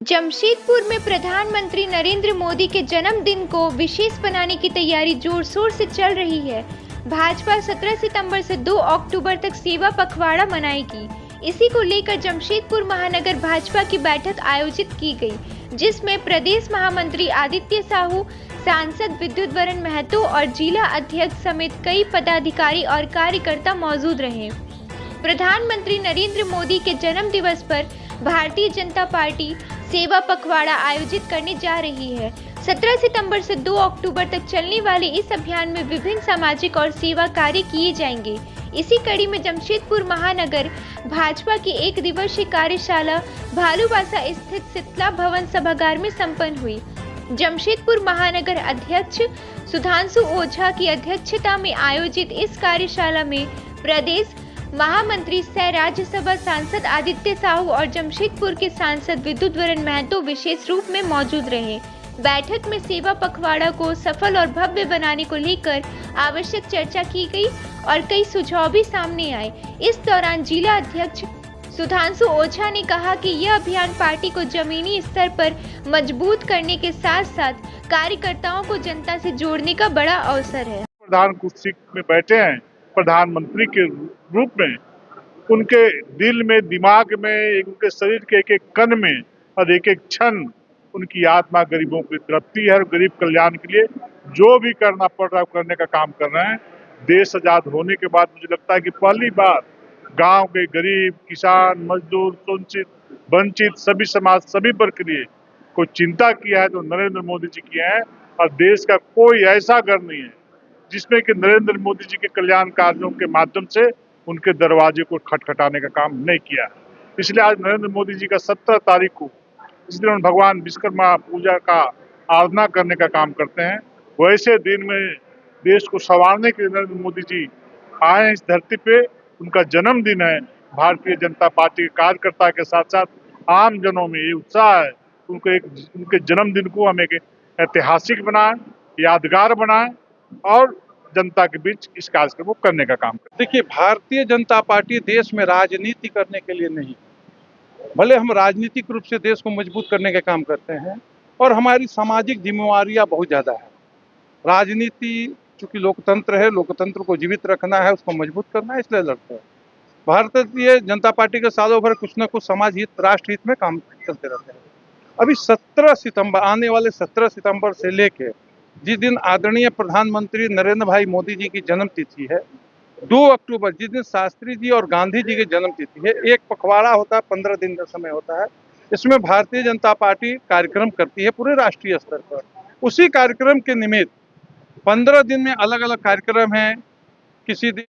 जमशेदपुर में प्रधानमंत्री नरेंद्र मोदी के जन्मदिन को विशेष बनाने की तैयारी जोर शोर से चल रही है। भाजपा 17 सितंबर से 2 अक्टूबर तक सेवा पखवाड़ा मनाएगी। इसी को लेकर जमशेदपुर महानगर भाजपा की बैठक आयोजित की गई, जिसमें प्रदेश महामंत्री आदित्य साहू, सांसद विद्युत वरण महतो और जिला अध्यक्ष समेत कई पदाधिकारी और कार्यकर्ता मौजूद रहे। प्रधानमंत्री नरेंद्र मोदी के जन्म दिवस पर भारतीय जनता पार्टी सेवा पखवाड़ा आयोजित करने जा रही है। 17 सितंबर से 2 अक्टूबर तक चलने वाले इस अभियान में विभिन्न सामाजिक और सेवा कार्य किए जाएंगे। इसी कड़ी में जमशेदपुर महानगर भाजपा की एक दिवसीय कार्यशाला भालूबासा स्थित शीतला भवन सभागार में संपन्न हुई। जमशेदपुर महानगर अध्यक्ष सुधांशु ओझा की अध्यक्षता में आयोजित इस कार्यशाला में प्रदेश महामंत्री सह राज्यसभा सांसद आदित्य साहू और जमशेदपुर के सांसद विद्युत वरण महतो विशेष रूप में मौजूद रहे। बैठक में सेवा पखवाड़ा को सफल और भव्य बनाने को लेकर आवश्यक चर्चा की गई और कई सुझाव भी सामने आए। इस दौरान जिला अध्यक्ष सुधांशु ओझा ने कहा कि यह अभियान पार्टी को जमीनी स्तर पर मजबूत करने के साथ साथ कार्यकर्ताओं को जनता से जोड़ने का बड़ा अवसर है। प्रधान कुर्सी में बैठे हैं प्रधानमंत्री के रूप में, उनके दिल में, दिमाग में, उनके शरीर के एक एक कण में और एक एक क्षण उनकी आत्मा गरीबों की तड़पती है और गरीब कल्याण के लिए जो भी करना पड़ रहा है करने का काम कर रहे हैं। देश आजाद होने के बाद मुझे लगता है कि पहली बार गांव के गरीब, किसान, मजदूर, वंचित सभी समाज, सभी वर्ग के लिए कोई चिंता किया है तो नरेंद्र मोदी जी किया है। और देश का कोई ऐसा घर नहीं है जिसमें कि नरेंद्र मोदी जी के कल्याण कार्यों के माध्यम से उनके दरवाजे को खटखटाने का काम नहीं किया। इसलिए आज नरेंद्र मोदी जी का 17 तारीख को, इस दिन भगवान विश्वकर्मा पूजा का आराधना करने का काम करते हैं। वैसे दिन में देश को संवारने के लिए नरेंद्र मोदी जी आए हैं इस धरती पे। उनका जन्मदिन है। भारतीय जनता पार्टी के कार्यकर्ता के साथ साथ आम जनों में ये उत्साह है। उनके जन्मदिन को हम एक ऐतिहासिक बनाएं, यादगार बनाएं और जनता के बीच इस कार्यक्रम को करने का काम करें। देखिए, भारतीय जनता पार्टी देश में राजनीति करने के लिए नहीं, भले हम राजनीतिक रूप से देश को मजबूत करने का काम करते हैं और हमारी सामाजिक जिम्मेवारियां बहुत ज़्यादा है। राजनीति चूंकि लोकतंत्र है, लोकतंत्र को जीवित रखना है, उसको मजबूत करना है, इसलिए लड़ते हैं। भारतीय जनता पार्टी के सालों भर कुछ न कुछ समाज हित, राष्ट्र हित में काम करते रहते हैं। अभी 17 सितंबर, आने वाले 17 सितंबर से लेके जिस दिन आदरणीय प्रधानमंत्री नरेंद्र भाई मोदी जी की जन्म तिथि है, 2 अक्टूबर जिस दिन शास्त्री जी और गांधी जी की जन्म तिथि है, एक पखवाड़ा होता है, 15 दिन का समय होता है। इसमें भारतीय जनता पार्टी कार्यक्रम करती है पूरे राष्ट्रीय स्तर पर। उसी कार्यक्रम के निमित्त 15 दिन में अलग अलग कार्यक्रम हैं। किसी दिन